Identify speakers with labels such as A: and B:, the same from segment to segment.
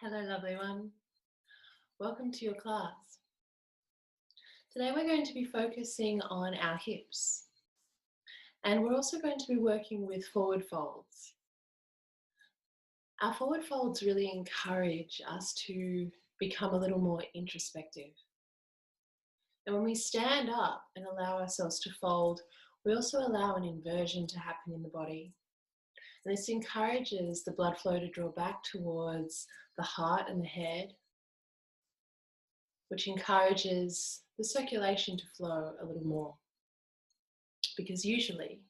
A: Hello, lovely one. Welcome to your class. Today we're going to be focusing on our hips, and we're also going to be working with forward folds. Our forward folds really encourage us to become a little more introspective. And when we stand up and allow ourselves to fold, we also allow an inversion to happen in the body. And this encourages the blood flow to draw back towards the heart and the head, which encourages the circulation to flow a little more. Because usually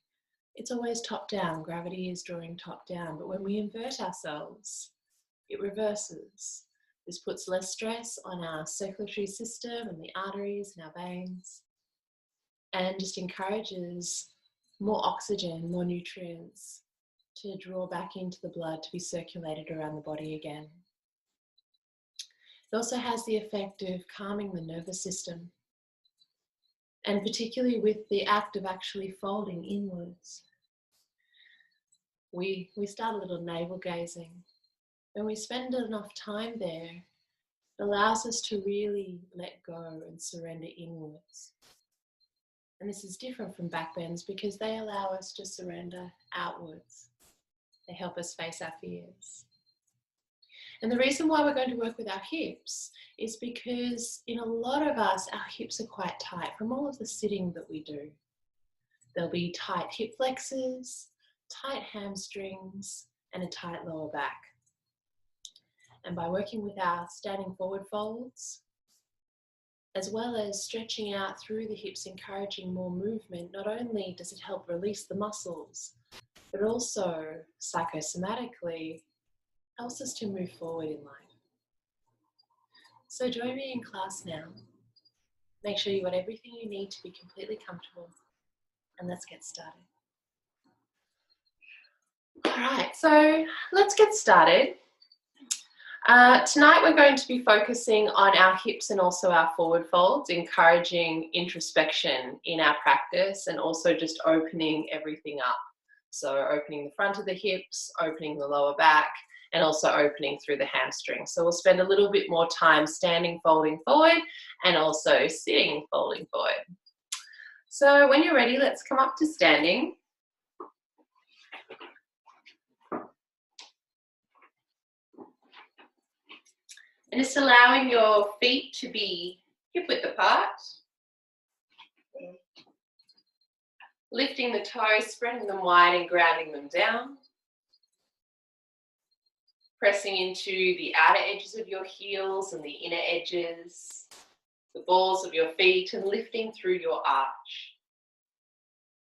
A: it's always top down, gravity is drawing top down, but when we invert ourselves, it reverses. This puts less stress on our circulatory system and the arteries and our veins, and just encourages more oxygen, more nutrients to draw back into the blood to be circulated around the body again. It also has the effect of calming the nervous system, and particularly with the act of actually folding inwards. We start a little navel gazing. When we spend enough time there, it allows us to really let go and surrender inwards. And this is different from back bends because they allow us to surrender outwards. They help us face our fears. And the reason why we're going to work with our hips is because in a lot of us, our hips are quite tight from all of the sitting that we do. There'll be tight hip flexors, tight hamstrings, and a tight lower back. And by working with our standing forward folds, as well as stretching out through the hips, encouraging more movement, not only does it help release the muscles, but also psychosomatically helps us to move forward in life. So join me in class now. Make sure you got everything you need to be completely comfortable, and let's get started. All right, so let's get started. Tonight we're going to be focusing on our hips and also our forward folds, encouraging introspection in our practice and also just opening everything up. So opening the front of the hips, opening the lower back, and also opening through the hamstrings. So we'll spend a little bit more time standing, folding forward, and also sitting, folding forward. So when you're ready, let's come up to standing. And just allowing your feet to be hip-width apart. Lifting the toes, spreading them wide and grounding them down. Pressing into the outer edges of your heels and the inner edges, the balls of your feet, and lifting through your arch.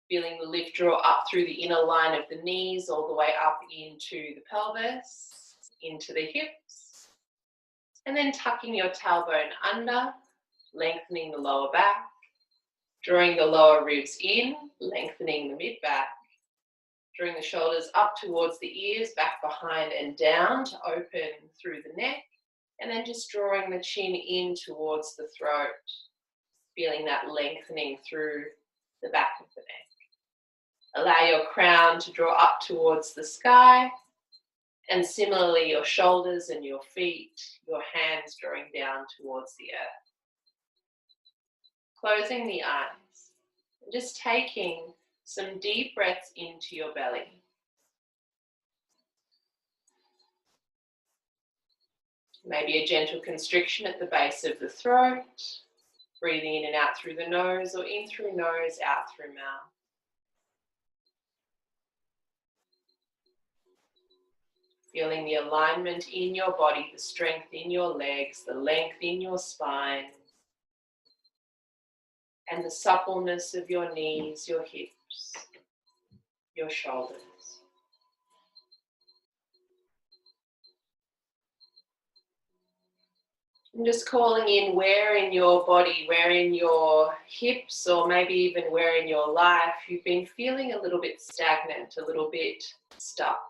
A: Feeling the lift draw up through the inner line of the knees, all the way up into the pelvis, into the hips. And then tucking your tailbone under, lengthening the lower back, drawing the lower ribs in, lengthening the mid-back. Drawing the shoulders up towards the ears, back behind and down to open through the neck. And then just drawing the chin in towards the throat, feeling that lengthening through the back of the neck. Allow your crown to draw up towards the sky. And similarly, your shoulders and your feet, your hands drawing down towards the earth. Closing the eyes. And just taking some deep breaths into your belly. Maybe a gentle constriction at the base of the throat. Breathing in and out through the nose, or in through nose, out through mouth. Feeling the alignment in your body, the strength in your legs, the length in your spine, and the suppleness of your knees, your hips, your shoulders. And just calling in where in your body, where in your hips, or maybe even where in your life you've been feeling a little bit stagnant, a little bit stuck.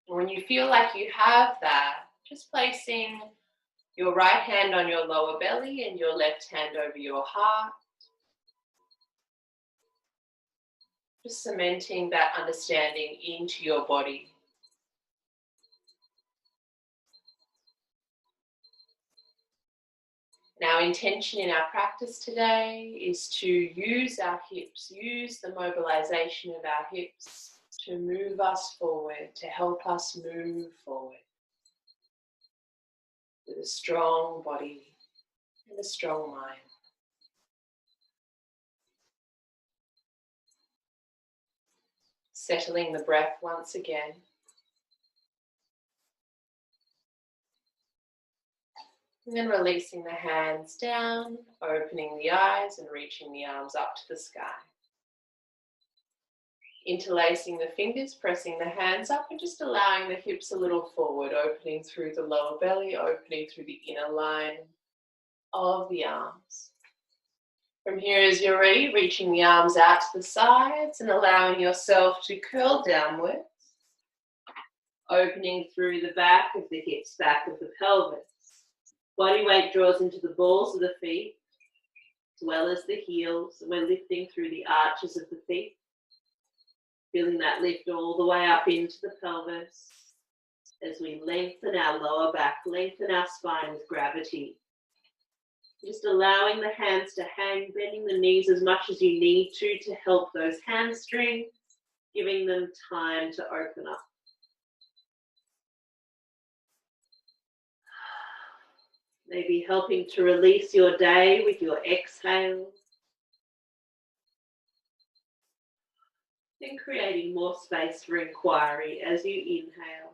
A: When you feel like you have that, just placing your right hand on your lower belly and your left hand over your heart. Just cementing that understanding into your body. And our intention in our practice today is to use our hips, use the mobilization of our hips to move us forward, to help us move forward with a strong body and a strong mind. Settling the breath once again. And then releasing the hands down, opening the eyes and reaching the arms up to the sky. Interlacing the fingers, pressing the hands up and just allowing the hips a little forward, opening through the lower belly, opening through the inner line of the arms. From here, as you're ready, reaching the arms out to the sides and allowing yourself to curl downwards, opening through the back of the hips, back of the pelvis. Body weight draws into the balls of the feet, as well as the heels. We're lifting through the arches of the feet, feeling that lift all the way up into the pelvis as we lengthen our lower back, lengthen our spine with gravity. Just allowing the hands to hang, bending the knees as much as you need to help those hamstrings, giving them time to open up. Maybe helping to release your day with your exhale. And creating more space for inquiry as you inhale.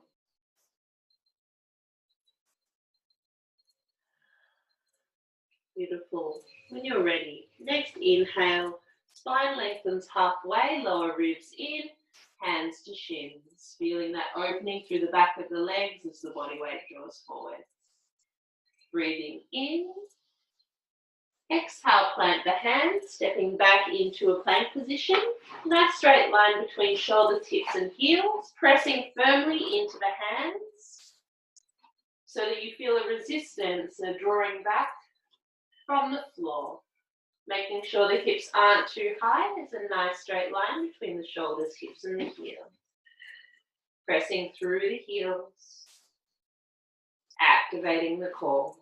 A: Beautiful. When you're ready, next inhale, spine lengthens halfway, lower ribs in, hands to shins. Feeling that opening through the back of the legs as the body weight draws forward. Breathing in. Exhale, plant the hands, stepping back into a plank position. Nice straight line between shoulders, hips and heels, pressing firmly into the hands so that you feel a resistance, a drawing back from the floor. Making sure the hips aren't too high. There's a nice straight line between the shoulders, hips and the heels. Pressing through the heels, activating the core.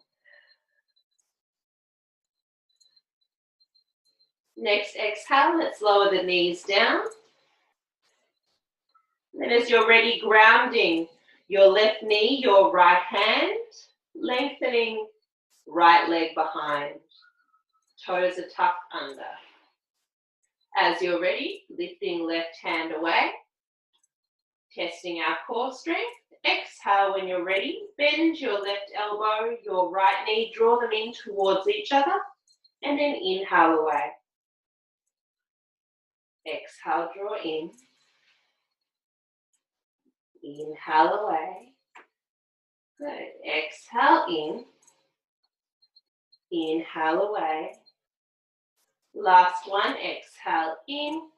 A: Next exhale, let's lower the knees down. Then as you're ready, grounding your left knee, your right hand, lengthening right leg behind. Toes are tucked under. As you're ready, lifting left hand away, testing our core strength. Exhale when you're ready, bend your left elbow, your right knee, draw them in towards each other, and then inhale away. Exhale, draw in. Inhale away. Good. Exhale in. Inhale away. Last one. Exhale in.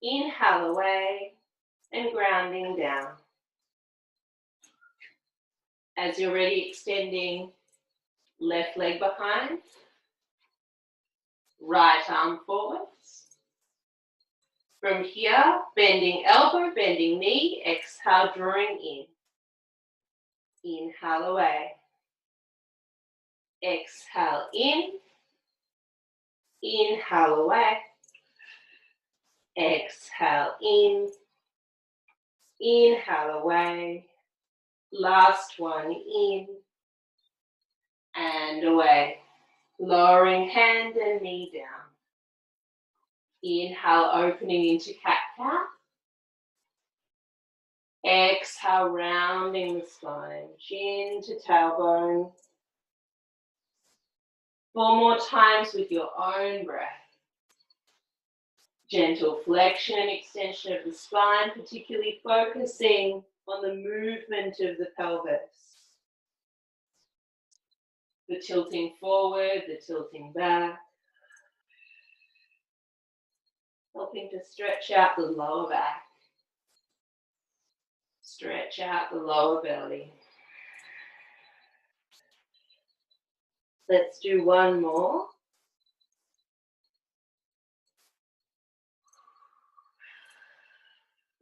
A: Inhale away. And grounding down. As you're ready, extending left leg behind. Right arm forwards. From here, bending elbow, bending knee, exhale, drawing in. Inhale away. Exhale in. Inhale away. Exhale in. Inhale away. Last one in. And away. Lowering hand and knee down. Inhale, opening into cat-cow. Exhale, rounding the spine, chin to tailbone. 4 more times with your own breath. Gentle flexion and extension of the spine, particularly focusing on the movement of the pelvis. The tilting forward, the tilting back. Helping to stretch out the lower back. Stretch out the lower belly. Let's do one more.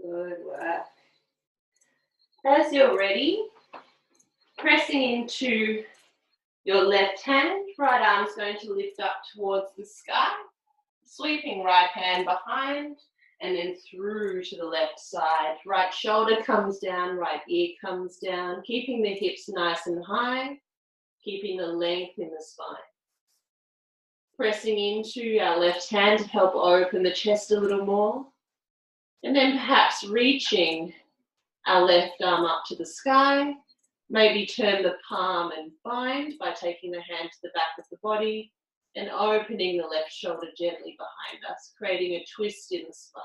A: Good work. As you're ready, pressing into your left hand, right arm's going to lift up towards the sky, sweeping right hand behind and then through to the left side. Right shoulder comes down, right ear comes down, keeping the hips nice and high, keeping the length in the spine. Pressing into our left hand to help open the chest a little more. And then perhaps reaching our left arm up to the sky. Maybe turn the palm and bind by taking the hand to the back of the body and opening the left shoulder gently behind us, creating a twist in the spine.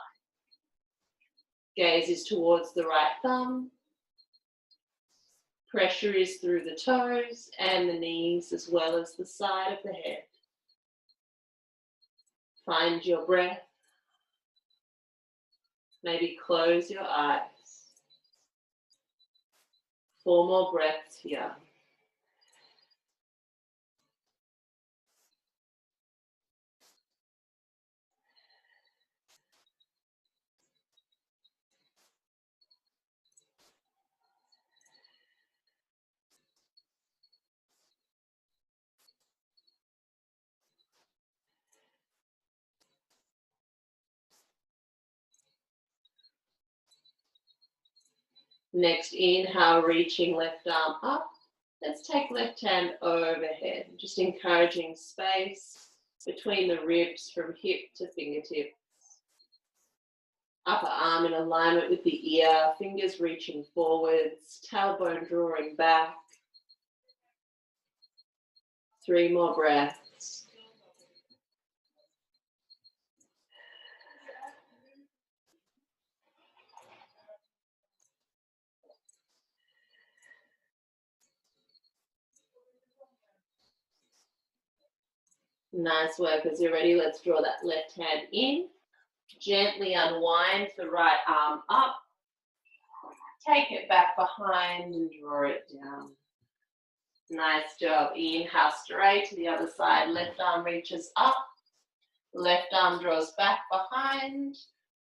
A: Gaze is towards the right thumb. Pressure is through the toes and the knees as well as the side of the head. Find your breath. Maybe close your eyes. 4 more breaths here. Next inhale, reaching left arm up. Let's take left hand overhead, just encouraging space between the ribs from hip to fingertip. Upper arm in alignment with the ear, fingers reaching forwards, tailbone drawing back. 3 more breaths. Nice work. As you're ready, let's draw that left hand in. Gently unwind the right arm up. Take it back behind and draw it down. Nice job. Inhale straight to the other side. Left arm reaches up. Left arm draws back behind.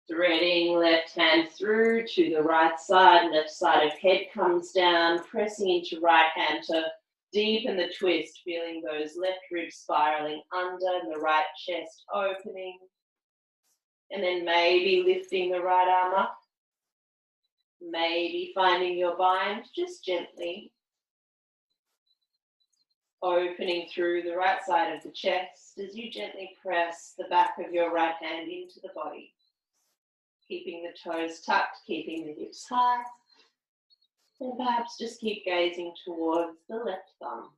A: Threading left hand through to the right side. Left side of head comes down. Pressing into right hand to deepen the twist. Feeling those left ribs spiraling under and the right chest opening. And then maybe lifting the right arm up. Maybe finding your bind just gently. Opening through the right side of the chest as you gently press the back of your right hand into the body. Keeping the toes tucked, keeping the hips high. And perhaps just keep gazing towards the left thumb.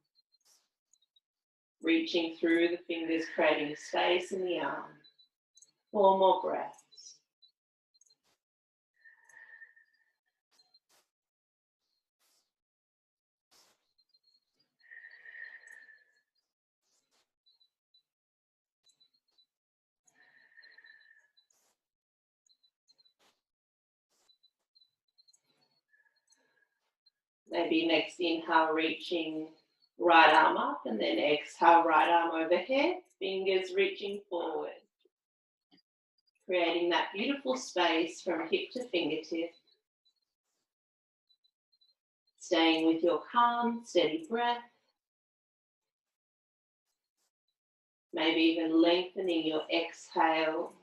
A: Reaching through the fingers, creating space in the arm. 4 more breaths. Maybe next inhale, reaching right arm up, and then exhale, right arm overhead, fingers reaching forward. Creating that beautiful space from hip to fingertip. Staying with your calm, steady breath. Maybe even lengthening your exhale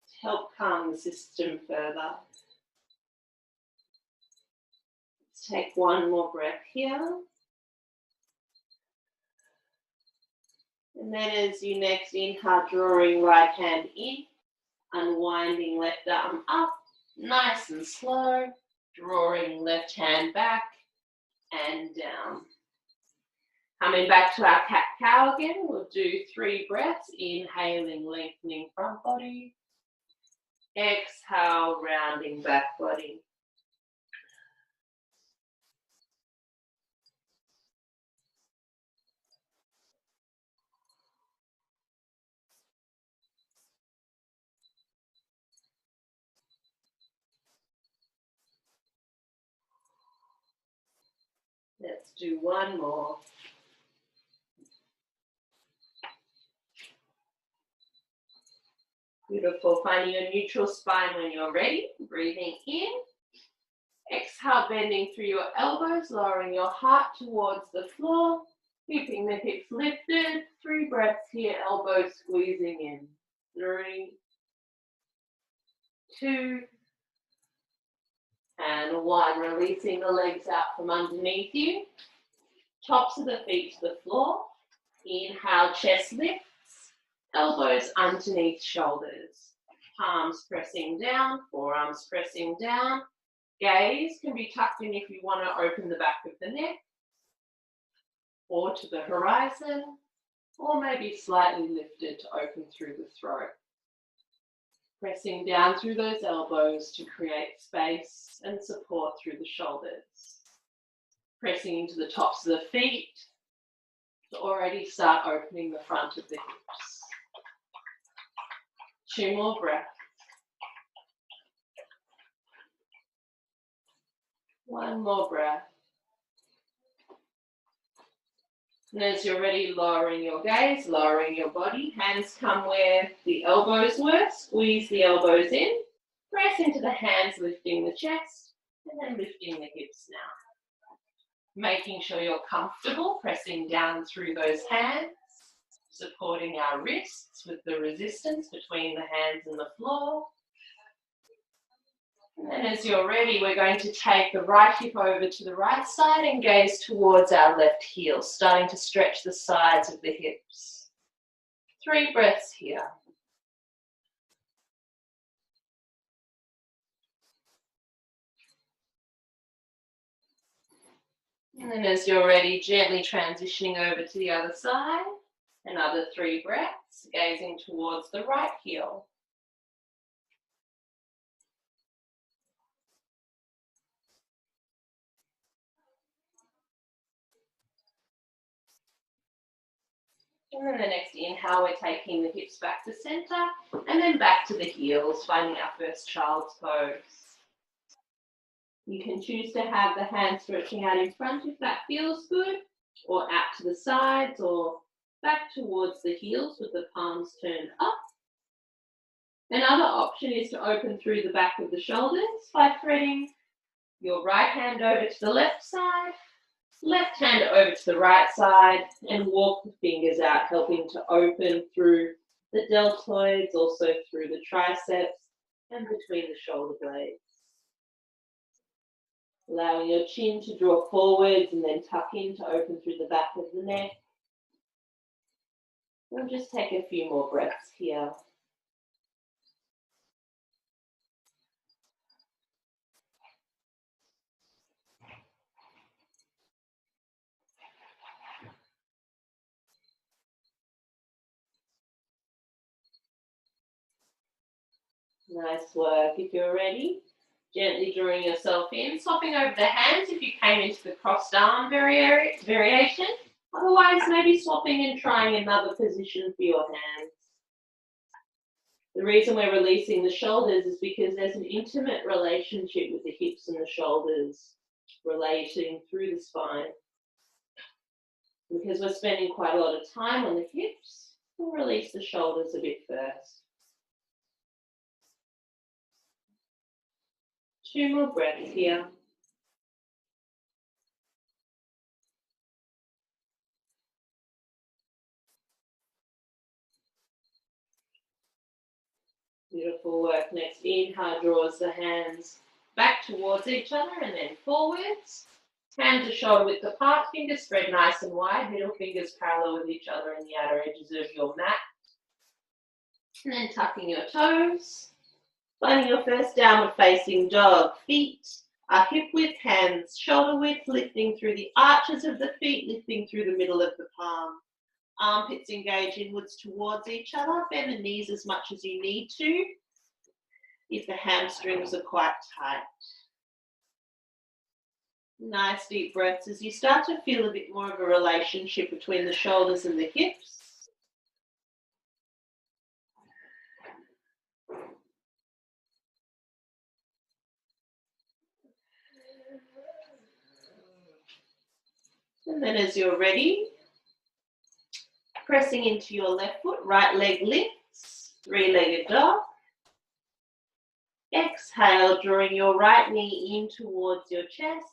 A: to help calm the system further. Let's take 1 more breath here. And then as you next inhale, drawing right hand in, unwinding left arm up, nice and slow, drawing left hand back and down. Coming back to our cat-cow again, we'll do 3 breaths, inhaling, lengthening front body, exhale, rounding back body. Let's do 1 more. Beautiful. Finding your neutral spine when you're ready. Breathing in. Exhale, bending through your elbows, lowering your heart towards the floor. Keeping the hips lifted. 3 breaths here, elbows squeezing in. 3, 2, and 1. Releasing the legs out from underneath you. Tops of the feet to the floor. Inhale, chest lifts. Elbows underneath shoulders. Palms pressing down, forearms pressing down. Gaze can be tucked in if you want to open the back of the neck, or to the horizon, or maybe slightly lifted to open through the throat. Pressing down through those elbows to create space and support through the shoulders. Pressing into the tops of the feet to already start opening the front of the hips. 2 more breaths. 1 more breath. And as you're ready, lowering your gaze, lowering your body. Hands come where the elbows were. Squeeze the elbows in. Press into the hands, lifting the chest, and then lifting the hips now. Making sure you're comfortable, pressing down through those hands, supporting our wrists with the resistance between the hands and the floor. And then as you're ready, we're going to take the right hip over to the right side and gaze towards our left heel, starting to stretch the sides of the hips. 3 breaths here. And then as you're ready, gently transitioning over to the other side. Another 3 breaths, gazing towards the right heel. And then the next inhale, we're taking the hips back to center and then back to the heels, finding our first child's pose. You can choose to have the hands stretching out in front if that feels good, or out to the sides, or back towards the heels with the palms turned up. Another option is to open through the back of the shoulders by threading your right hand over to the left side, left hand over to the right side, and walk the fingers out, helping to open through the deltoids, also through the triceps and between the shoulder blades. Allowing your chin to draw forwards and then tuck in to open through the back of the neck. We'll just take a few more breaths here. Nice work. If you're ready, gently drawing yourself in, swapping over the hands if you came into the crossed arm variation. Otherwise, maybe swapping and trying another position for your hands. The reason we're releasing the shoulders is because there's an intimate relationship with the hips and the shoulders relating through the spine. Because we're spending quite a lot of time on the hips, we'll release the shoulders a bit first. 2 more breaths here. Beautiful work. Next inhale draws the hands back towards each other and then forwards. Hands are shoulder width apart, fingers spread nice and wide, middle fingers parallel with each other in the outer edges of your mat. And then tucking your toes. Finding your first downward facing dog. Feet are hip width, hands shoulder width, lifting through the arches of the feet, lifting through the middle of the palm. Armpits engage inwards towards each other. Bend the knees as much as you need to if the hamstrings are quite tight. Nice deep breaths as you start to feel a bit more of a relationship between the shoulders and the hips. And then as you're ready, pressing into your left foot, right leg lifts. Three-legged dog. Exhale, drawing your right knee in towards your chest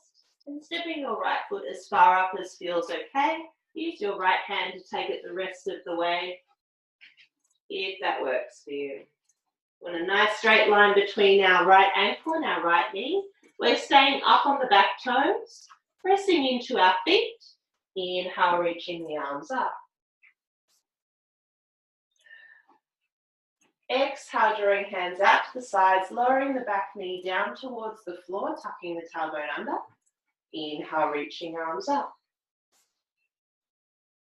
A: and stepping your right foot as far up as feels okay. Use your right hand to take it the rest of the way, if that works for you. Want a nice straight line between our right ankle and our right knee. We're staying up on the back toes, pressing into our feet. Inhale, reaching the arms up. Exhale, drawing hands out to the sides, lowering the back knee down towards the floor, tucking the tailbone under. Inhale, reaching arms up.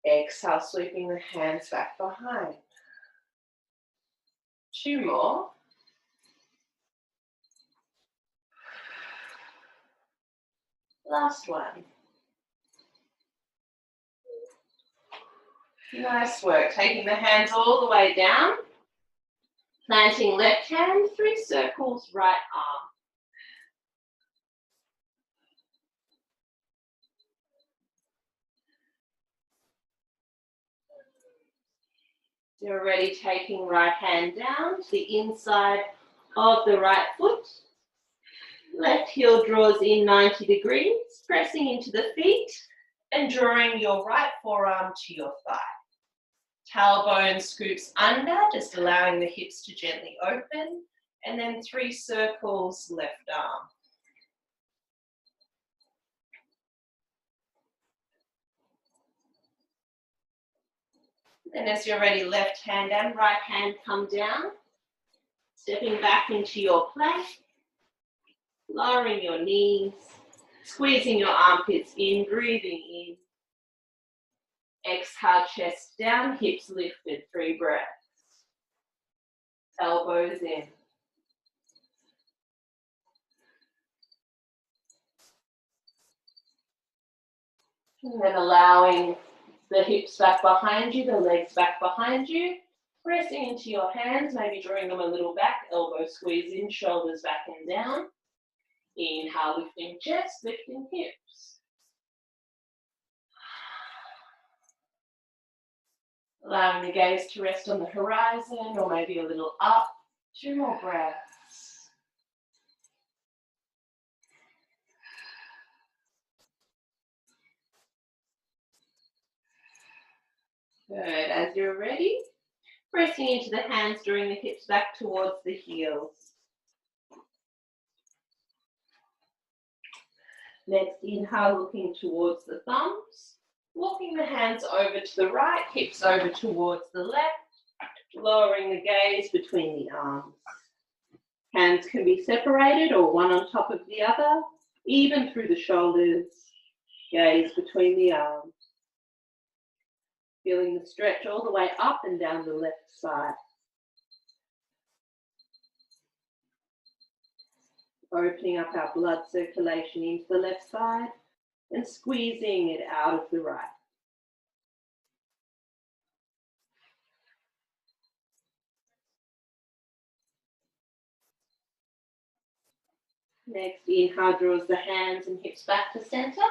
A: Exhale, sweeping the hands back behind. Two more. Last one. Nice work. Taking the hands all the way down. Planting left hand, 3 circles, right arm. You're ready, taking right hand down to the inside of the right foot. Left heel draws in 90 degrees, pressing into the feet and drawing your right forearm to your thigh. Tailbone scoops under, just allowing the hips to gently open, and then 3 circles, left arm. And as you're ready, left hand and right hand come down, stepping back into your plank, lowering your knees, squeezing your armpits in, breathing in. Exhale, chest down, hips lifted, 3 breaths. Elbows in. And then allowing the hips back behind you, the legs back behind you. Pressing into your hands, maybe drawing them a little back, elbow squeeze in, shoulders back and down. Inhale, lifting chest, lifting hips. Allowing the gaze to rest on the horizon or maybe a little up. 2 more breaths. Good. As you're ready, pressing into the hands, drawing the hips back towards the heels. Next, inhale, looking towards the thumbs. Walking the hands over to the right, hips over towards the left. Lowering the gaze between the arms. Hands can be separated or one on top of the other, even through the shoulders. Gaze between the arms. Feeling the stretch all the way up and down the left side. Opening up our blood circulation into the left side and squeezing it out of the right. Next, inhale draws the hands and hips back to center.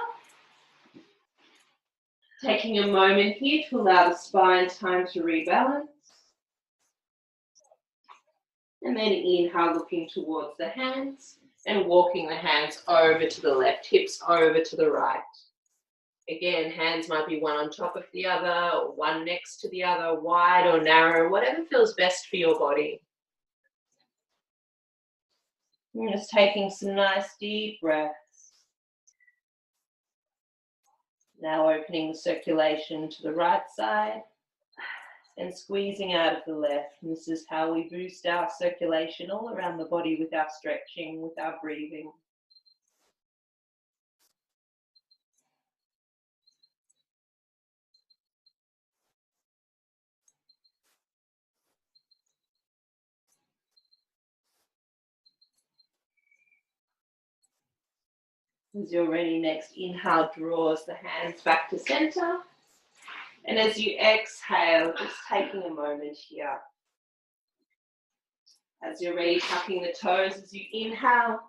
A: Taking a moment here to allow the spine time to rebalance. And then inhale, looking towards the hands and walking the hands over to the left, hips over to the right. Again, hands might be one on top of the other, or one next to the other, wide or narrow, whatever feels best for your body. And just taking some nice deep breaths. Now opening the circulation to the right side and squeezing out of the left. And this is how we boost our circulation all around the body with our stretching, with our breathing. As you're ready, next inhale draws the hands back to center. And as you exhale, just taking a moment here. As you're ready, tucking the toes as you inhale.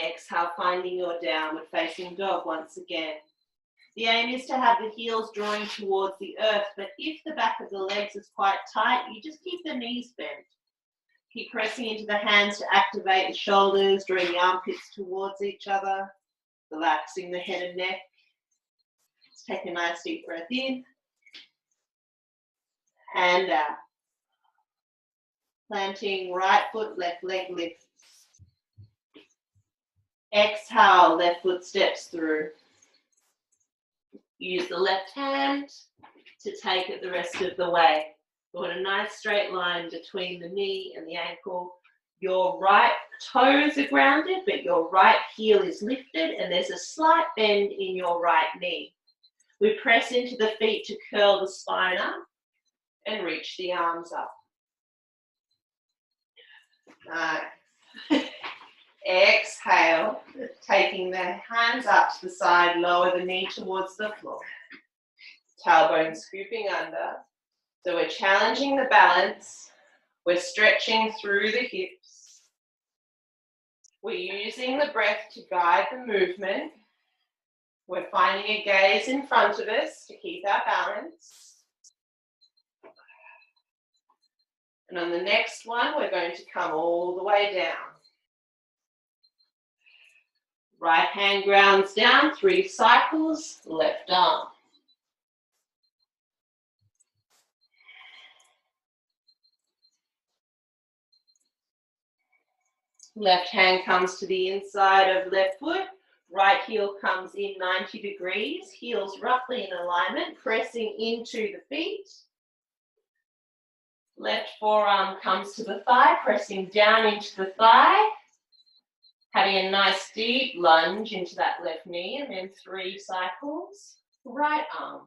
A: Exhale, finding your downward facing dog once again. The aim is to have the heels drawing towards the earth, but if the back of the legs is quite tight, you just keep the knees bent. Keep pressing into the hands to activate the shoulders, drawing the armpits towards each other, relaxing the head and neck. Let's take a nice deep breath in and out. Planting right foot, left leg lifts. Exhale, left foot steps through. Use the left hand to take it the rest of the way. You want a nice straight line between the knee and the ankle. Your right toes are grounded, but your right heel is lifted, and there's a slight bend in your right knee. We press into the feet to curl the spine up and reach the arms up. Nice. Exhale, taking the hands up to the side, lower the knee towards the floor. Tailbone scooping under. So we're challenging the balance. We're stretching through the hips. We're using the breath to guide the movement. We're finding a gaze in front of us to keep our balance. And on the next one, we're going to come all the way down. Right hand grounds down, 3 cycles, left arm. Left hand comes to the inside of left foot. Right heel comes in 90 degrees. Heels roughly in alignment, pressing into the feet. Left forearm comes to the thigh, pressing down into the thigh. Having a nice deep lunge into that left knee, and then 3 cycles. Right arm.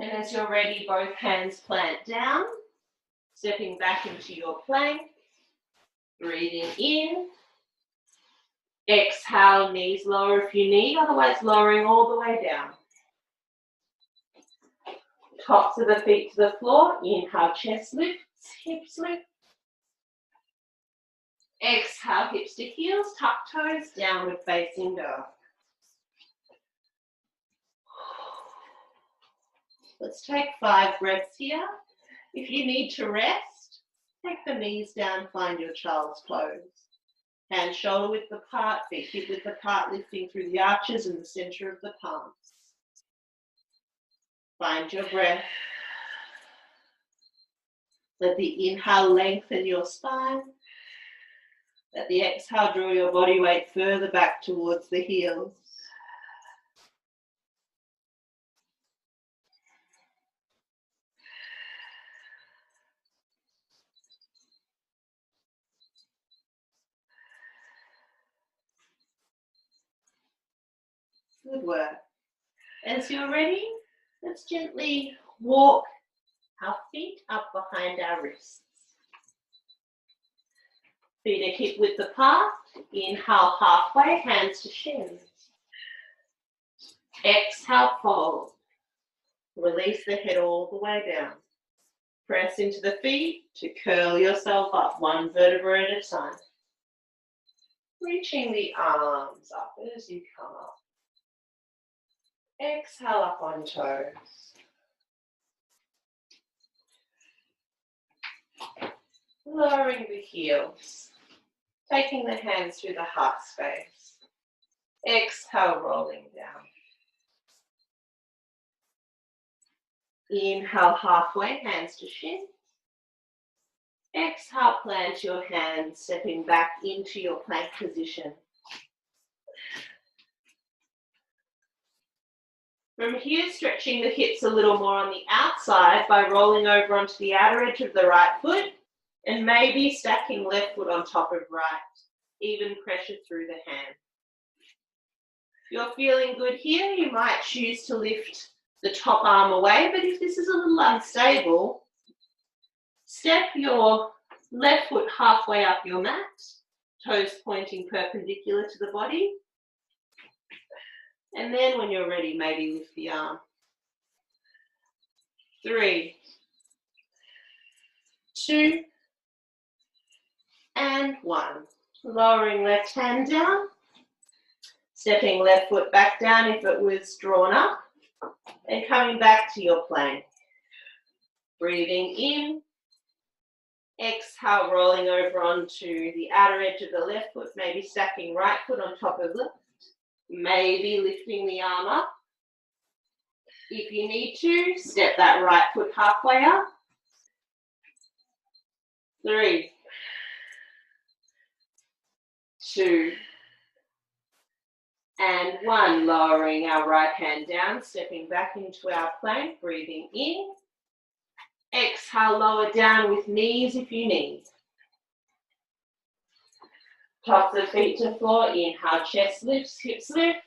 A: And as you're ready, both hands plant down, stepping back into your plank, breathing in. Exhale, knees lower if you need, otherwise lowering all the way down. Tops of the feet to the floor, inhale, chest lifts, hips lift. Exhale, hips to heels, tuck toes, downward facing dog. Let's take 5 breaths here. If you need to rest, take the knees down, find your child's pose. Hands shoulder width apart, feet hip width apart, lifting through the arches in the center of the palms. Find your breath. Let the inhale lengthen your spine. Let the exhale draw your body weight further back towards the heels. Good work. As you're ready, let's gently walk our feet up behind our wrists. Feet are hip width apart. Inhale halfway, hands to shins. Exhale, fold. Release the head all the way down. Press into the feet to curl yourself up, 1 vertebra at a time. Reaching the arms up as you come up. Exhale up on toes. Lowering the heels. Taking the hands through the heart space. Exhale, rolling down. Inhale halfway, hands to shins. Exhale, plant your hands, stepping back into your plank position. From here, stretching the hips a little more on the outside by rolling over onto the outer edge of the right foot and maybe stacking left foot on top of right. Even pressure through the hand. If you're feeling good here, you might choose to lift the top arm away, but if this is a little unstable, step your left foot halfway up your mat, toes pointing perpendicular to the body. And then when you're ready, maybe lift the arm. 3, 2, and 1. Lowering left hand down. Stepping left foot back down if it was drawn up. And coming back to your plank. Breathing in. Exhale, rolling over onto the outer edge of the left foot, maybe stacking right foot on top of left. Maybe lifting the arm up. If you need to, step that right foot halfway up. 3, 2, and 1. Lowering our right hand down, stepping back into our plank, breathing in. Exhale, lower down with knees if you need. Tops of feet to floor, inhale, chest lifts, hips lift.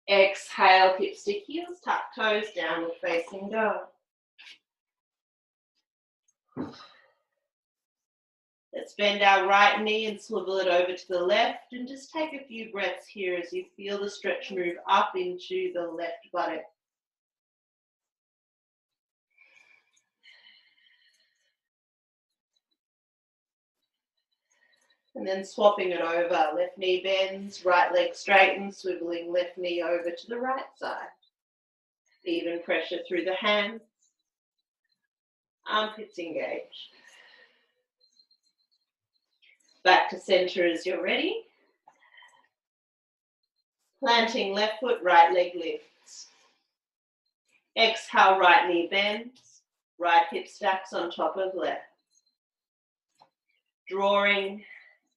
A: Exhale, hips to heels, tuck toes, downward facing dog. Let's bend our right knee and swivel it over to the left and just take a few breaths here as you feel the stretch move up into the left buttock. And then swapping it over, left knee bends, right leg straightens, swiveling left knee over to the right side. Even pressure through the hands, armpits engaged. Back to center as you're ready. Planting left foot, right leg lifts. Exhale, right knee bends, right hip stacks on top of left. Drawing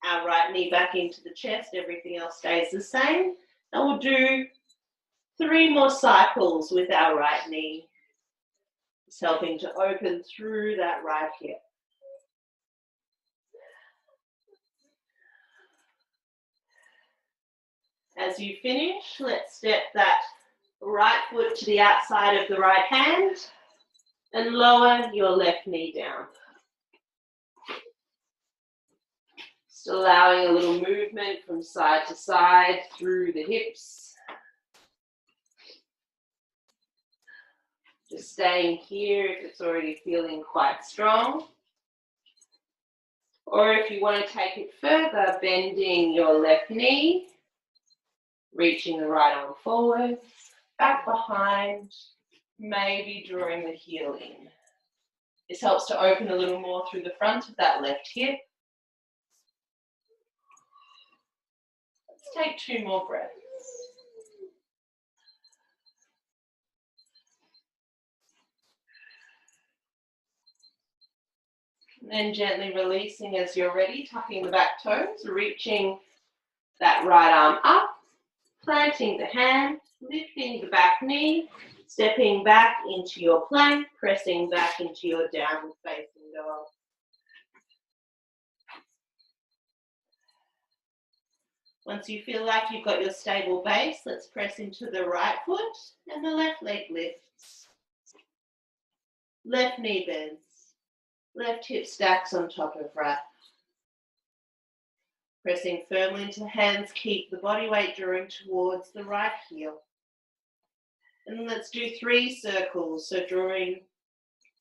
A: our right knee back into the chest, everything else stays the same. And we'll do 3 more cycles with our right knee. It's helping to open through that right hip. As you finish, let's step that right foot to the outside of the right hand and lower your left knee down. Just allowing a little movement from side to side through the hips. Just staying here if it's already feeling quite strong. Or if you want to take it further, bending your left knee, reaching the right arm forward, back behind, maybe drawing the heel in. This helps to open a little more through the front of that left hip. Let's take 2 more breaths. And then gently releasing as you're ready, tucking the back toes, reaching that right arm up, planting the hand, lifting the back knee, stepping back into your plank, pressing back into your downward facing dog. Once you feel like you've got your stable base, let's press into the right foot and the left leg lifts. Left knee bends. Left hip stacks on top of right. Pressing firmly into the hands, keep the body weight drawing towards the right heel. And then let's do 3 circles. So drawing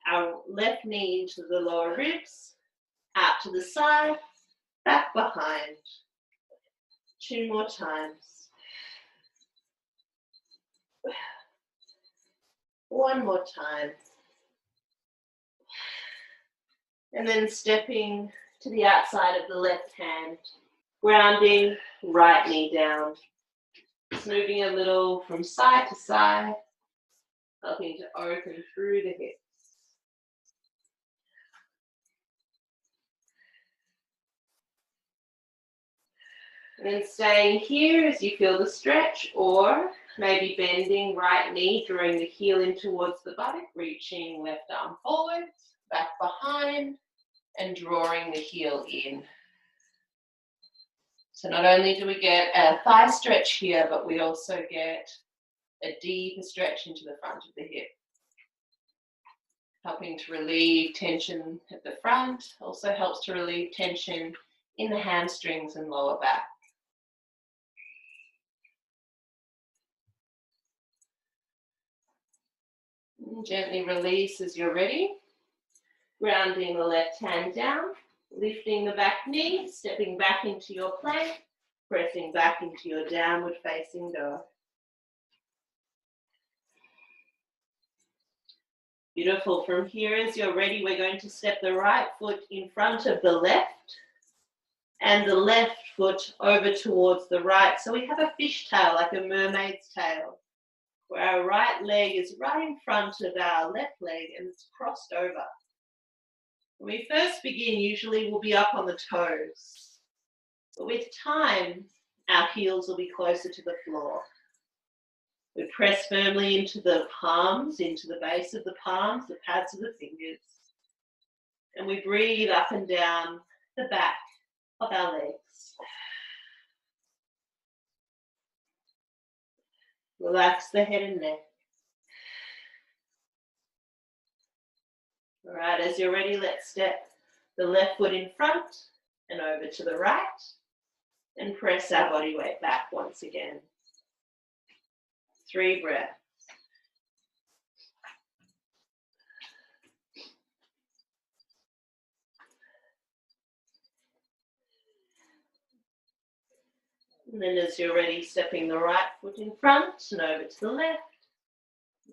A: our left knee into the lower ribs, out to the side, back behind. 2 more times. 1 more time. And then stepping to the outside of the left hand, grounding, right knee down. Just moving a little from side to side, helping to open through the hips. And then staying here as you feel the stretch, or maybe bending right knee, drawing the heel in towards the buttock, reaching left arm forward, back behind, and drawing the heel in. So not only do we get a thigh stretch here, but we also get a deeper stretch into the front of the hip. Helping to relieve tension at the front, also helps to relieve tension in the hamstrings and lower back. And gently release as you're ready. Grounding the left hand down, Lifting the back knee, stepping back into your plank, pressing back into your downward facing dog. Beautiful. From here, as you're ready, we're going to step the right foot in front of the left and the left foot over towards the right. So we have a fishtail, like a mermaid's tail, where our right leg is right in front of our left leg and it's crossed over. When we first begin, usually we'll be up on the toes. But with time, our heels will be closer to the floor. We press firmly into the palms, into the base of the palms, the pads of the fingers. And we breathe up and down the back of our legs. Relax the head and neck. All right, as you're ready, let's step the left foot in front and over to the right and press our body weight back once again. 3 breaths. And then as you're ready, stepping the right foot in front and over to the left,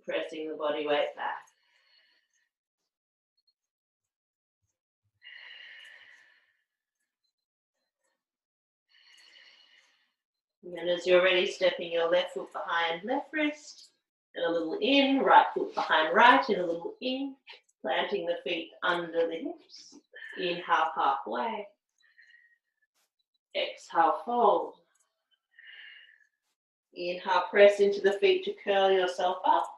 A: pressing the body weight back. And then as you're ready, stepping your left foot behind left wrist and a little in, right foot behind right and a little in, planting the feet under the hips. Inhale halfway. Exhale, fold. Inhale, press into the feet to curl yourself up.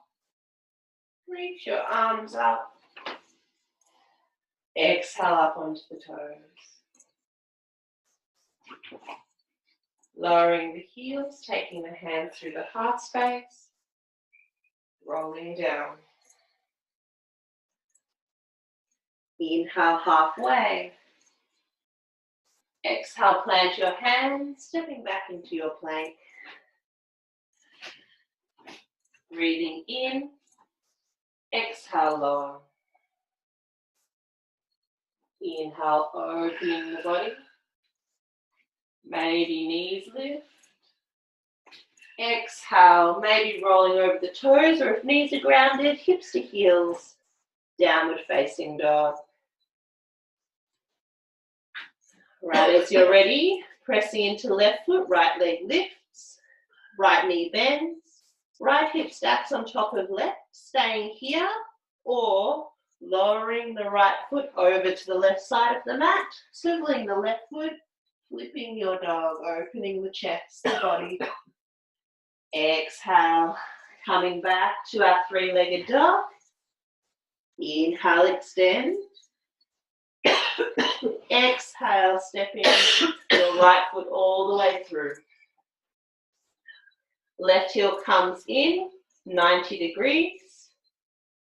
A: Reach your arms up. Exhale up onto the toes. Lowering the heels, taking the hands through the heart space. Rolling down. Inhale halfway. Exhale, plant your hands, stepping back into your plank. Breathing in. Exhale, lower. Inhale, opening the body. Maybe knees lift. Exhale, maybe rolling over the toes, or if knees are grounded, hips to heels, downward facing dog. Right, as you're ready, pressing into left foot, right leg lifts, right knee bends, right hip stacks on top of left, staying here, or lowering the right foot over to the left side of the mat, swiveling the left foot, flipping your dog, opening the chest, the body. Exhale, coming back to our 3-legged dog. Inhale, extend. Exhale, stepping your right foot all the way through. Left heel comes in, 90 degrees.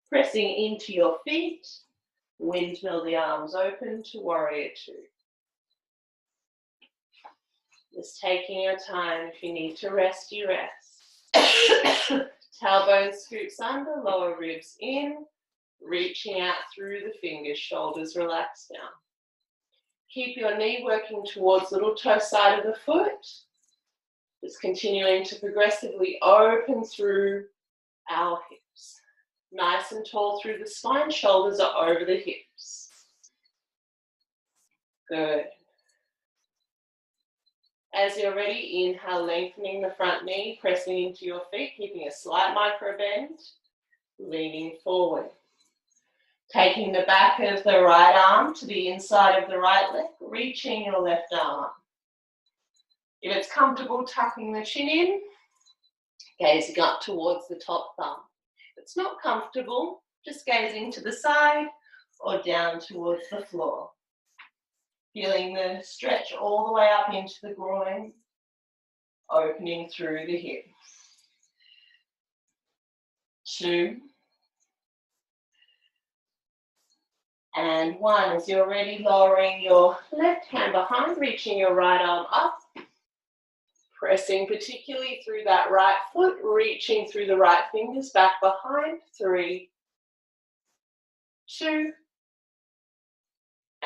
A: Pressing into your feet. Windmill the arms open to warrior 2. Just taking your time. If you need to rest, you rest. Tailbone scoops under, lower ribs in. Reaching out through the fingers, shoulders relax down. Keep your knee working towards little toe side of the foot. Just continuing to progressively open through our hips. Nice and tall through the spine, shoulders are over the hips. Good. As you're ready, inhale, lengthening the front knee, pressing into your feet, keeping a slight micro bend, leaning forward. Taking the back of the right arm to the inside of the right leg, reaching your left arm up. If it's comfortable, tucking the chin in, gazing up towards the top thumb. If it's not comfortable, just gazing to the side or down towards the floor. Feeling the stretch all the way up into the groin, opening through the hips. 2. And 1. As you're ready, lowering your left hand behind, reaching your right arm up. Pressing particularly through that right foot, reaching through the right fingers back behind. 3, 2,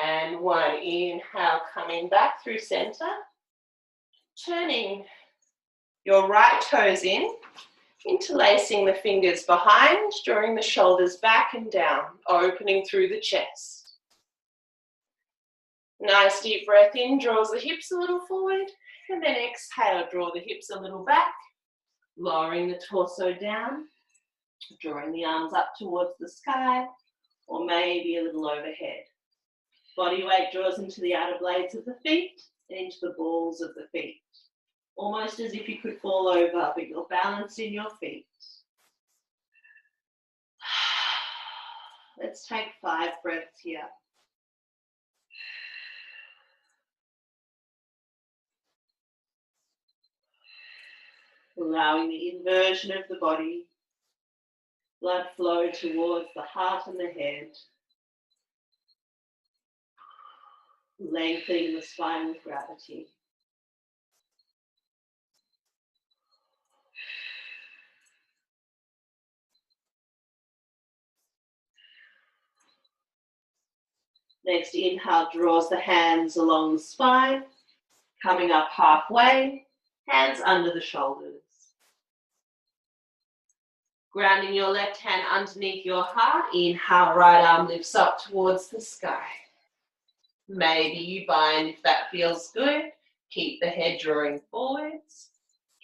A: And one. Inhale, coming back through center. Turning your right toes in, interlacing the fingers behind, drawing the shoulders back and down, opening through the chest. Nice deep breath in, draws the hips a little forward, and then exhale, draw the hips a little back, lowering the torso down, drawing the arms up towards the sky, or maybe a little overhead. Body weight draws into the outer blades of the feet and into the balls of the feet. Almost as if you could fall over, but you're balanced in your feet. Let's take 5 breaths here. Allowing the inversion of the body, blood flow towards the heart and the head, lengthening the spine with gravity. Next inhale draws the hands along the spine, coming up halfway, hands under the shoulders. Grounding your left hand underneath your heart, inhale, right arm lifts up towards the sky. Maybe you bind if that feels good. Keep the head drawing forwards.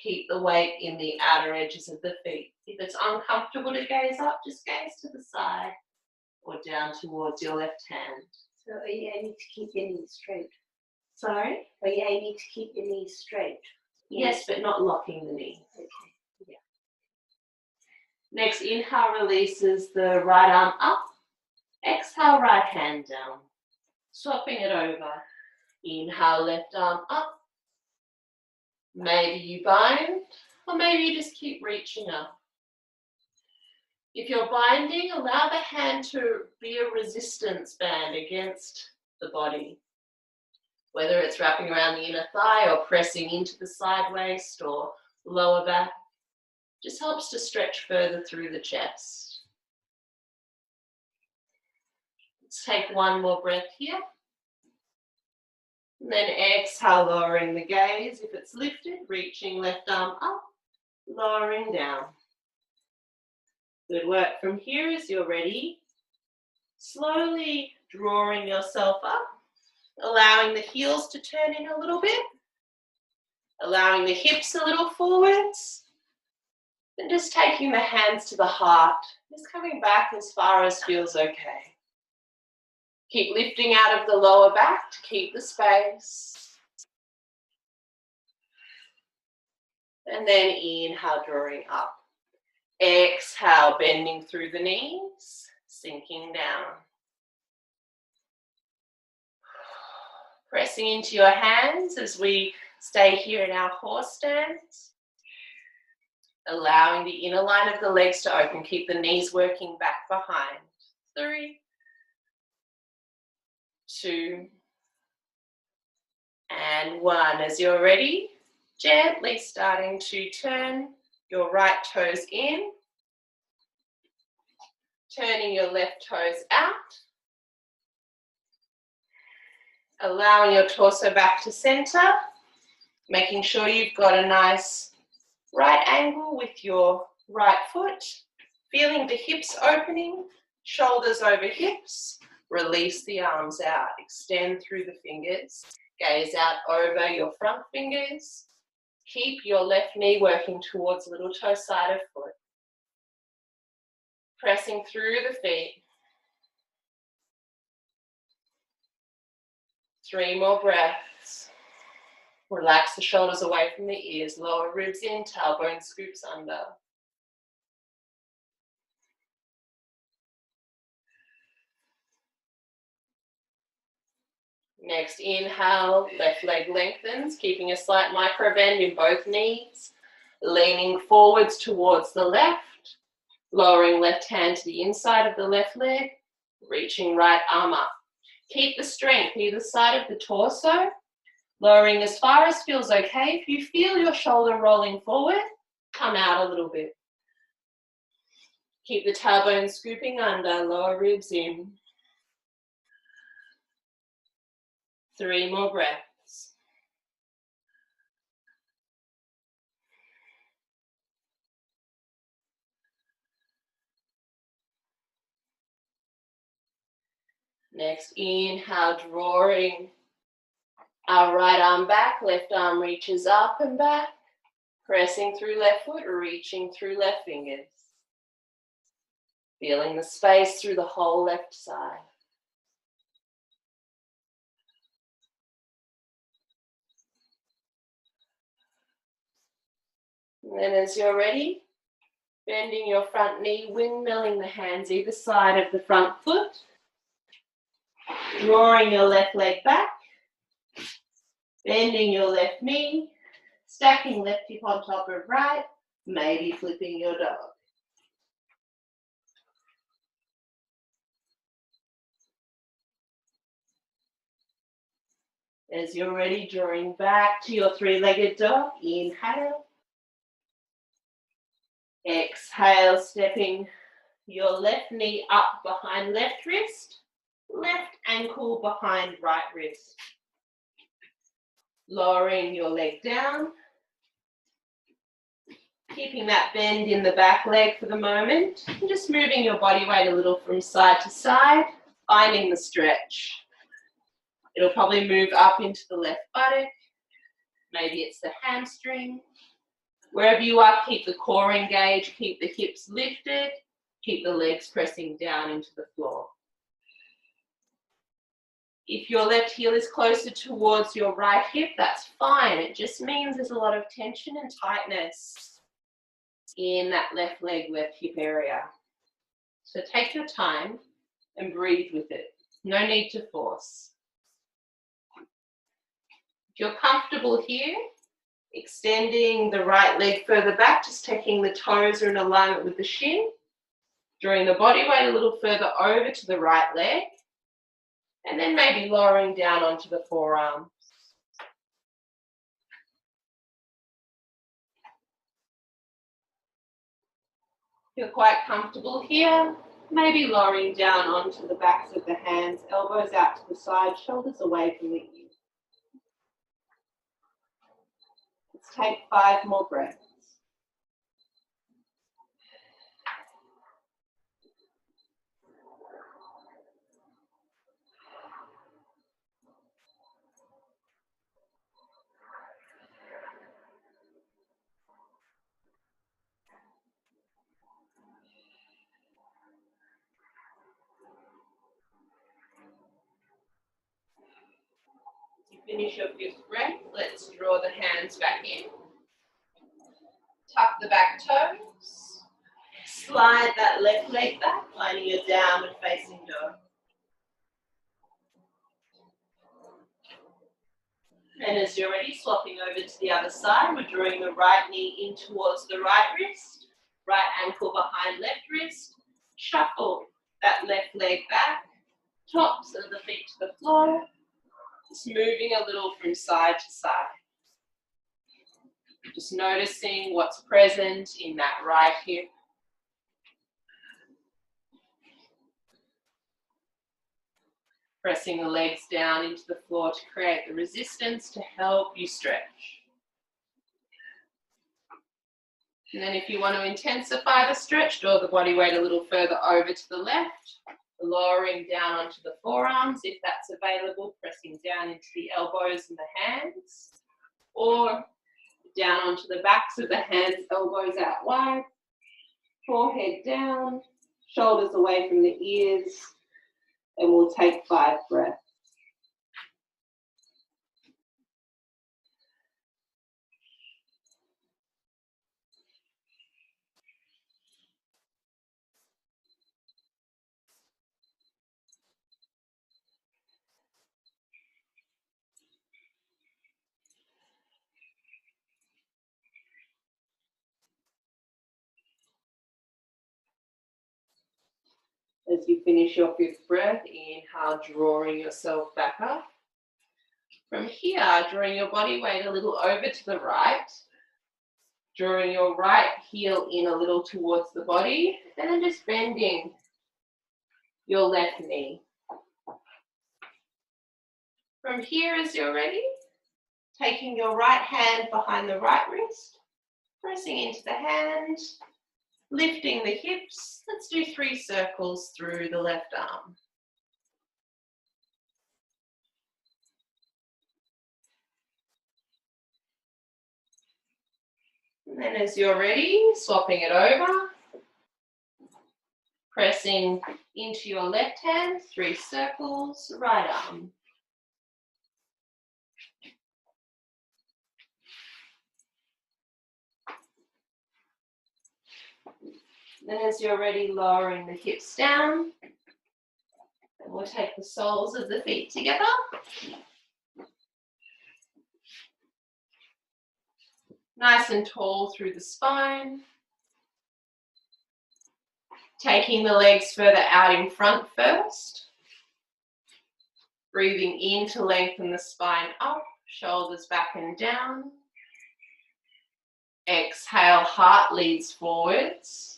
A: Keep the weight in the outer edges of the feet. If it's uncomfortable to gaze up, just gaze to the side or down towards your left hand.
B: So are you aiming to keep your knees straight?
A: Sorry?
B: Are you aiming to keep your knees straight?
A: Yes, but not locking the knee.
B: Okay. Yeah.
A: Next, inhale releases the right arm up. Exhale, right hand down. Swapping it over. Inhale, left arm up. Maybe you bind, or maybe you just keep reaching up. If you're binding, allow the hand to be a resistance band against the body. Whether it's wrapping around the inner thigh or pressing into the side waist or lower back, just helps to stretch further through the chest. Let's take one more breath here. And then exhale, lowering the gaze. If it's lifted, reaching left arm up, lowering down. Good work from here as you're ready. Slowly drawing yourself up, allowing the heels to turn in a little bit, allowing the hips a little forwards, and just taking the hands to the heart, just coming back as far as feels okay. Keep lifting out of the lower back to keep the space. And then inhale, drawing up. Exhale, bending through the knees, sinking down. Pressing into your hands as we stay here in our horse stance. Allowing the inner line of the legs to open. Keep the knees working back behind. 3, 2, and 1. As you're ready, gently starting to turn your right toes in, turning your left toes out, allowing your torso back to center, making sure you've got a nice right angle with your right foot, feeling the hips opening, shoulders over hips, release the arms out, extend through the fingers, gaze out over your front fingers. Keep your left knee working towards little toe side of foot. Pressing through the feet. 3 more breaths. Relax the shoulders away from the ears, lower ribs in, tailbone scoops under. Next inhale, left leg lengthens, keeping a slight micro bend in both knees, leaning forwards towards the left, lowering left hand to the inside of the left leg, reaching right arm up. Keep the strength either side of the torso, lowering as far as feels okay. If you feel your shoulder rolling forward, come out a little bit. Keep the tailbone scooping under, lower ribs in. 3 more breaths. Next, inhale, drawing our right arm back, left arm reaches up and back, pressing through left foot, reaching through left fingers. Feeling the space through the whole left side. And then as you're ready, bending your front knee, windmilling the hands either side of the front foot, drawing your left leg back, bending your left knee, stacking left hip on top of right, maybe flipping your dog. As you're ready, drawing back to your 3-legged dog, inhale. Exhale, stepping your left knee up behind left wrist, left ankle behind right wrist. Lowering your leg down, keeping that bend in the back leg for the moment, and just moving your body weight a little from side to side, finding the stretch. It'll probably move up into the left buttock, maybe it's the hamstring. Wherever you are, keep the core engaged, keep the hips lifted, keep the legs pressing down into the floor. If your left heel is closer towards your right hip, that's fine. It just means there's a lot of tension and tightness in that left leg, left hip area. So take your time and breathe with it. No need to force. If you're comfortable here, extending the right leg further back, just taking the toes are in alignment with the shin, drawing the body weight a little further over to the right leg, and then maybe lowering down onto the forearms. If you're quite comfortable here, maybe lowering down onto the backs of the hands, elbows out to the side, shoulders away from the ears. Let's take 5 more breaths. Finish your 5th breath. Let's draw the hands back in. Tuck the back toes. Slide that left leg back, finding your downward facing dog. And as you're ready, swapping over to the other side, we're drawing the right knee in towards the right wrist, right ankle behind left wrist. Shuffle that left leg back, tops of the feet to the floor. Just moving a little from side to side. Just noticing what's present in that right hip. Pressing the legs down into the floor to create the resistance to help you stretch. And then if you want to intensify the stretch, draw the body weight a little further over to the left, lowering down onto the forearms if that's available, pressing down into the elbows and the hands, or down onto the backs of the hands, elbows out wide, forehead down, shoulders away from the ears, and we'll take 5 breaths. As you finish your 5th breath, inhale, drawing yourself back up. From here, drawing your body weight a little over to the right, drawing your right heel in a little towards the body, and then just bending your left knee. From here, as you're ready, taking your right hand behind the right wrist, pressing into the hand, lifting the hips. Let's do 3 circles through the left arm. And then as you're ready, swapping it over, pressing into your left hand, 3 circles, right arm. Then as you're ready, lowering the hips down. And we'll take the soles of the feet together. Nice and tall through the spine. Taking the legs further out in front first. Breathing in to lengthen the spine up, shoulders back and down. Exhale, heart leads forwards.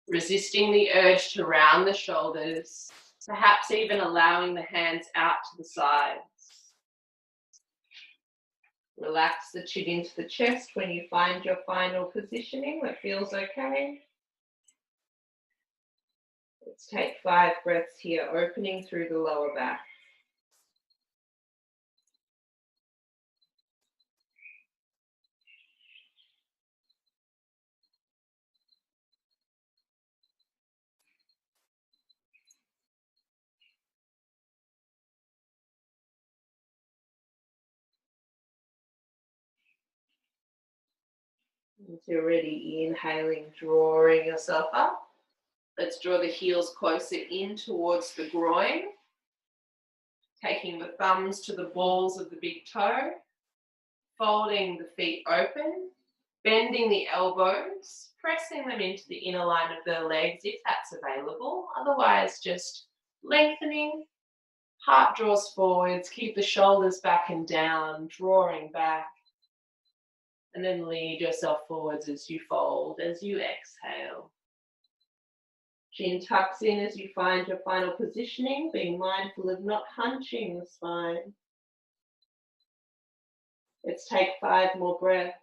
A: Resisting the urge to round the shoulders, perhaps even allowing the hands out to the sides. Relax the chin into the chest when you find your final positioning that feels okay. Let's take 5 breaths here, opening through the lower back. As you're ready, inhaling, drawing yourself up. Let's draw the heels closer in towards the groin. Taking the thumbs to the balls of the big toe. Folding the feet open. Bending the elbows. Pressing them into the inner line of the legs if that's available. Otherwise, just lengthening. Heart draws forwards. Keep the shoulders back and down. Drawing back. And then lead yourself forwards as you fold, as you exhale. Chin tucks in as you find your final positioning, being mindful of not hunching the spine. Let's take 5 more breaths.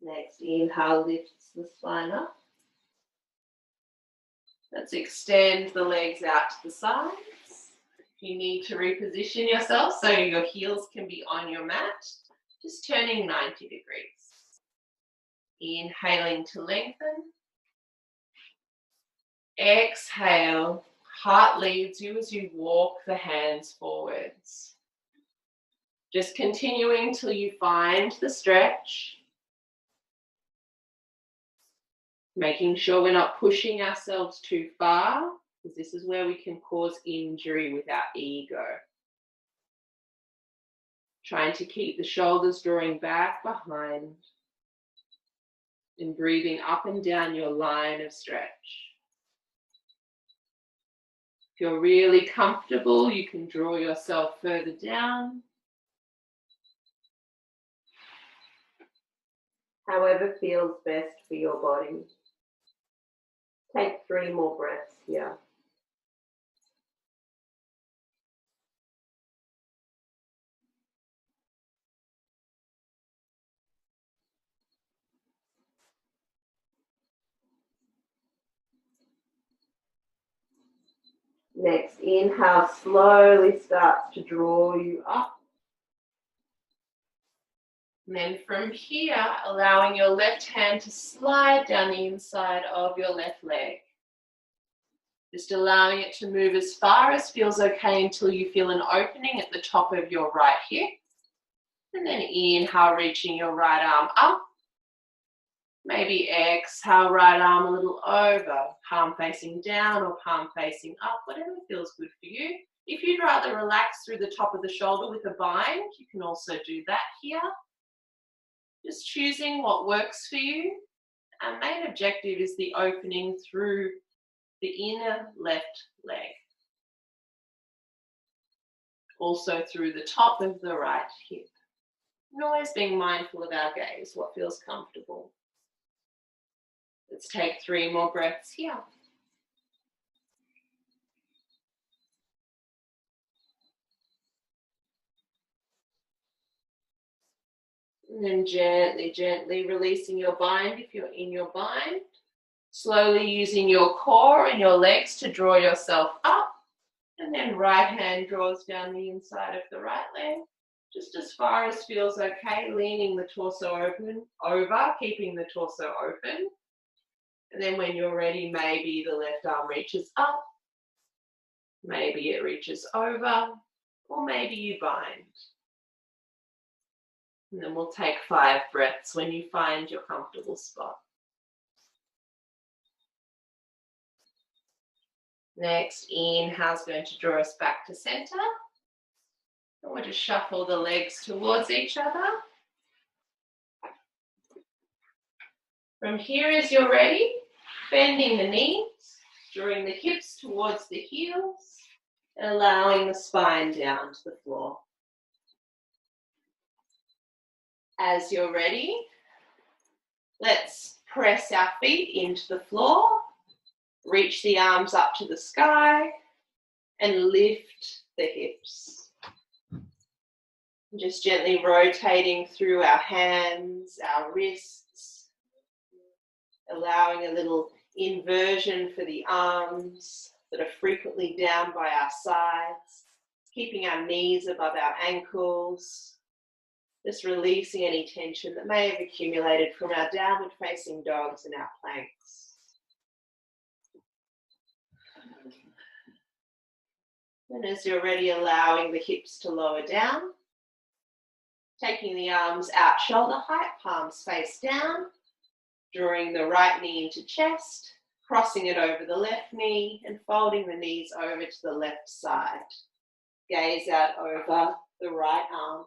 A: Next inhale lifts the spine up. Let's extend the legs out to the sides. You need to reposition yourself so your heels can be on your mat, just turning 90 degrees. Inhaling to lengthen. Exhale, heart leads you as you walk the hands forwards. Just continuing till you find the stretch. Making sure we're not pushing ourselves too far, because this is where we can cause injury with our ego. Trying to keep the shoulders drawing back behind and breathing up and down your line of stretch. If you're really comfortable, you can draw yourself further down. However feels best for your body. Take 3 more breaths here. Next inhale slowly starts to draw you up. And then from here, allowing your left hand to slide down the inside of your left leg. Just allowing it to move as far as feels okay until you feel an opening at the top of your right hip. And then inhale, reaching your right arm up. Maybe exhale, right arm a little over, palm facing down or palm facing up, whatever feels good for you. If you'd rather relax through the top of the shoulder with a bind, you can also do that here. Just choosing what works for you. Our main objective is the opening through the inner left leg. Also through the top of the right hip. And always being mindful of our gaze, what feels comfortable. Let's take 3 more breaths here. And then gently, gently releasing your bind if you're in your bind. Slowly using your core and your legs to draw yourself up. And then right hand draws down the inside of the right leg. Just as far as feels okay, leaning the torso over, keeping the torso open. And then when you're ready, maybe the left arm reaches up. Maybe it reaches over. Or maybe you bind. And then we'll take 5 breaths when you find your comfortable spot. Next, inhale's going to draw us back to center. And we'll just shuffle the legs towards each other. From here, as you're ready, bending the knees, drawing the hips towards the heels, and allowing the spine down to the floor. As you're ready, let's press our feet into the floor, reach the arms up to the sky, and lift the hips. Just gently rotating through our hands, our wrists, allowing a little inversion for the arms that are frequently down by our sides, keeping our knees above our ankles, just releasing any tension that may have accumulated from our downward facing dogs and our planks. And as you're ready, allowing the hips to lower down. Taking the arms out shoulder height, palms face down, drawing the right knee into chest, crossing it over the left knee and folding the knees over to the left side. Gaze out over the right arm.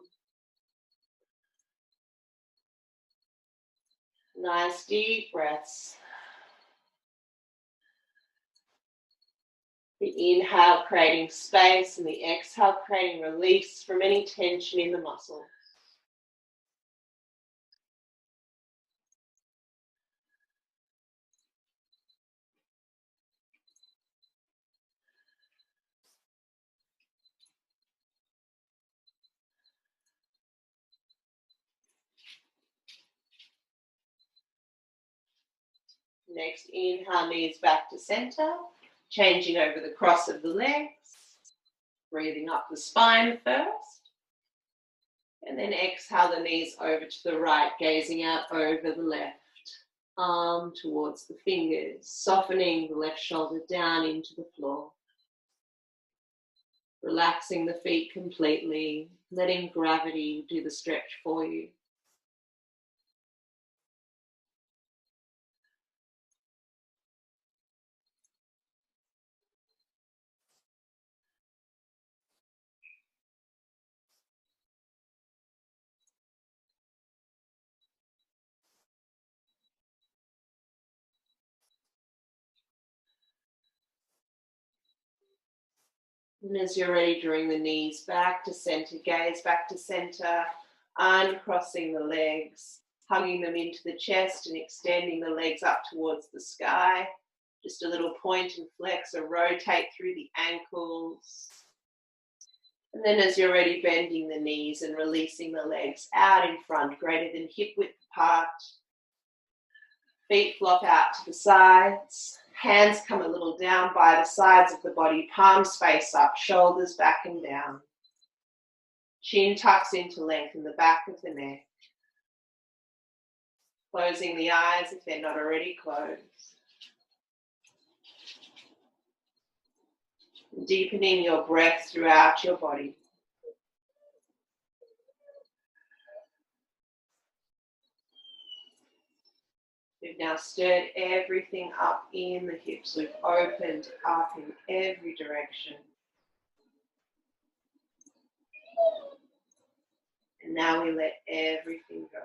A: Nice deep breaths. The inhale creating space and the exhale creating release from any tension in the muscles. Next, inhale, knees back to center, changing over the cross of the legs, breathing up the spine first, and then exhale the knees over to the right, gazing out over the left, arm towards the fingers, softening the left shoulder down into the floor, relaxing the feet completely, letting gravity do the stretch for you. And as you're ready, drawing the knees back to center, gaze back to center, uncrossing the legs, hugging them into the chest and extending the legs up towards the sky. Just a little point and flex or rotate through the ankles. And then as you're ready, bending the knees and releasing the legs out in front, greater than hip width apart. Feet flop out to the sides. Hands come a little down by the sides of the body, palms face up, shoulders back and down. Chin tucks in to lengthen the back of the neck. Closing the eyes if they're not already closed. Deepening your breath throughout your body. We've now stirred everything up in the hips. We've opened up in every direction. And now we let everything go.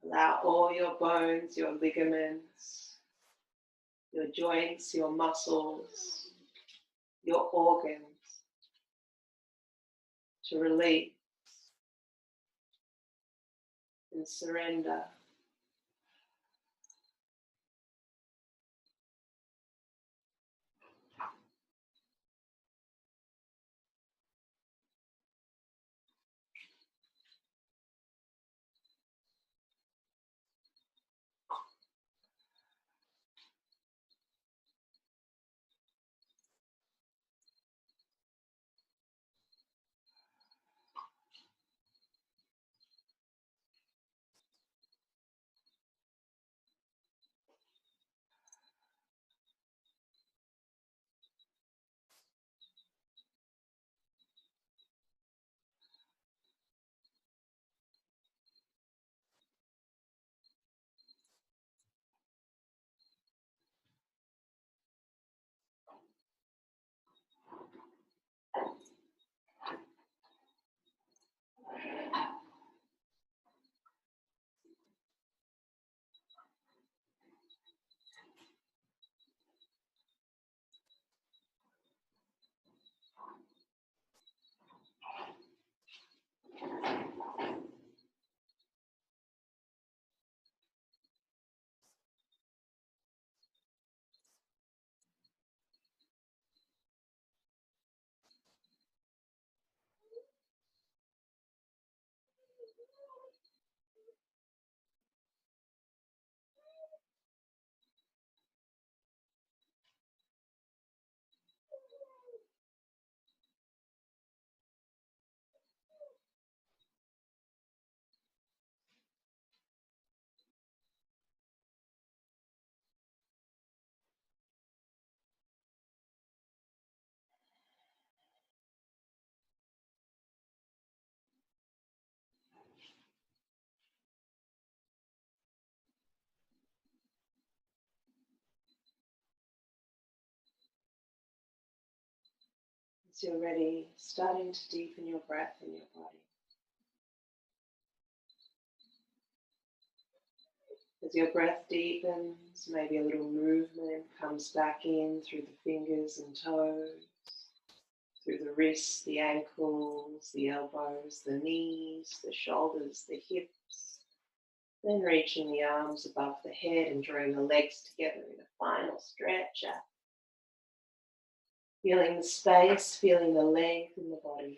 A: Allow all your bones, your ligaments, your joints, your muscles, your organs to release and surrender. As you're ready, starting to deepen your breath in your body. As your breath deepens, maybe a little movement comes back in through the fingers and toes, through the wrists, the ankles, the elbows, the knees, the shoulders, the hips. Then reaching the arms above the head and drawing the legs together in a final stretch out. Feeling the space, feeling the length in the body.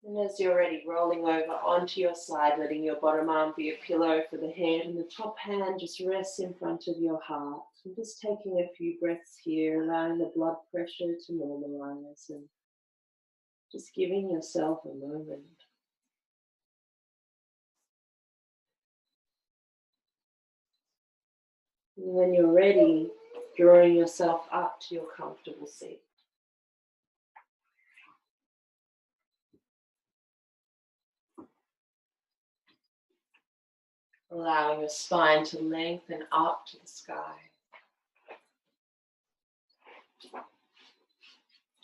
A: And as you're ready, rolling over onto your side, letting your bottom arm be a pillow for the head and the top hand just rests in front of your heart. And just taking a few breaths here, allowing the blood pressure to normalize and just giving yourself a moment. And when you're ready, drawing yourself up to your comfortable seat. Allowing your spine to lengthen up to the sky.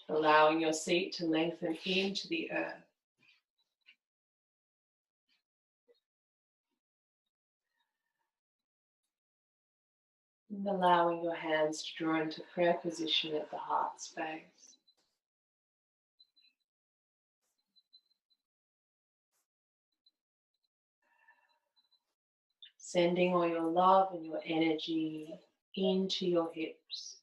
A: Allowing your seat to lengthen into the earth. And allowing your hands to draw into prayer position at the heart space. Sending all your love and your energy into your hips.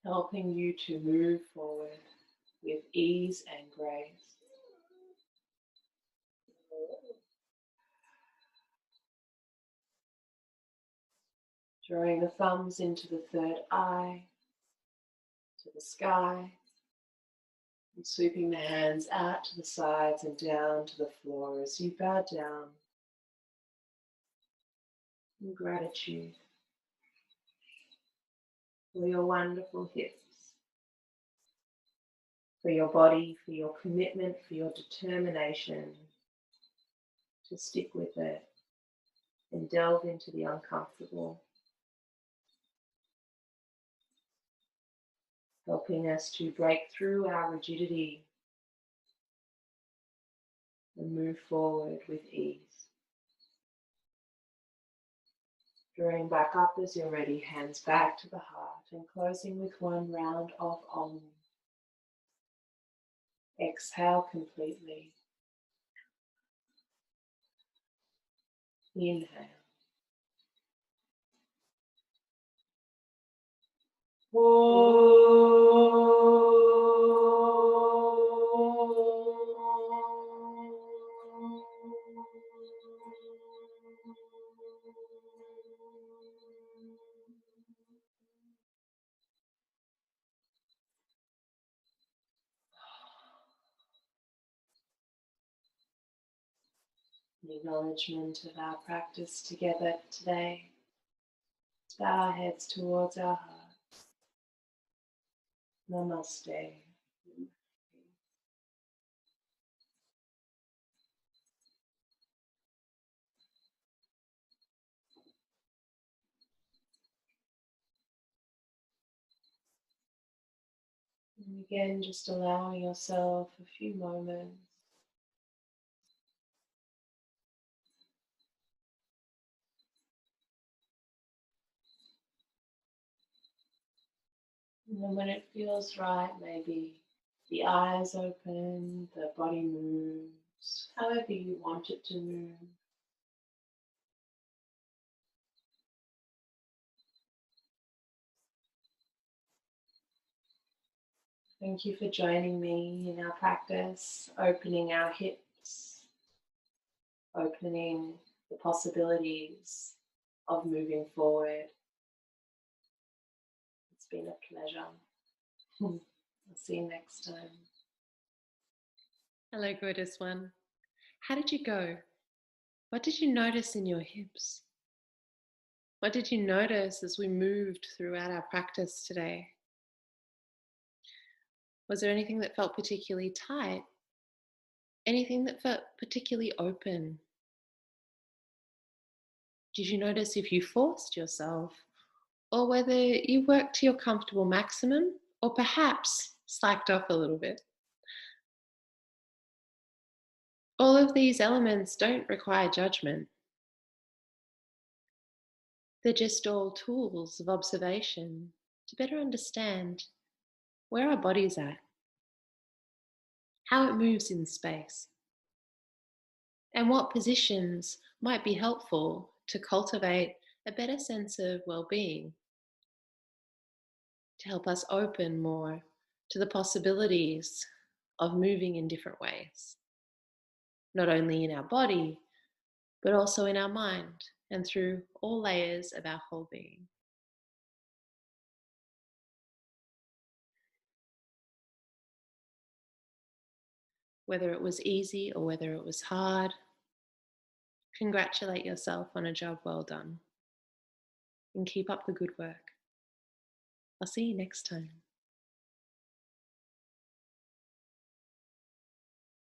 A: Helping you to move forward with ease and grace. Drawing the thumbs into the third eye, to the sky, and sweeping the hands out to the sides and down to the floor as you bow down in gratitude for your wonderful hips, for your body, for your commitment, for your determination to stick with it and delve into the uncomfortable. helping us to break through our rigidity and move forward with ease. Drawing back up as you're ready, hands back to the heart and closing with one round of Om. Exhale completely. Inhale. An acknowledgement of our practice together today. Let's bow our heads towards our heart. Namaste. And again, just allowing yourself a few moments and then when it feels right, maybe the eyes open, the body moves, however you want it to move. Thank you for joining me in our practice, opening our hips, opening the possibilities of moving forward. It's been a pleasure. I'll see you next time. Hello, gorgeous one. How did you go? What did you notice in your hips? What did you notice as we moved throughout our practice today? Was there anything that felt particularly tight? Anything that felt particularly open? Did you notice if you forced yourself, or whether you worked to your comfortable maximum, or perhaps slacked off a little bit? All of these elements don't require judgment. They're just all tools of observation to better understand where our body's at, how it moves in space, and what positions might be helpful to cultivate a better sense of well-being, to help us open more to the possibilities of moving in different ways, not only in our body, but also in our mind and through all layers of our whole being. Whether it was easy or whether it was hard, congratulate yourself on a job well done and keep up the good work. I'll see you next time.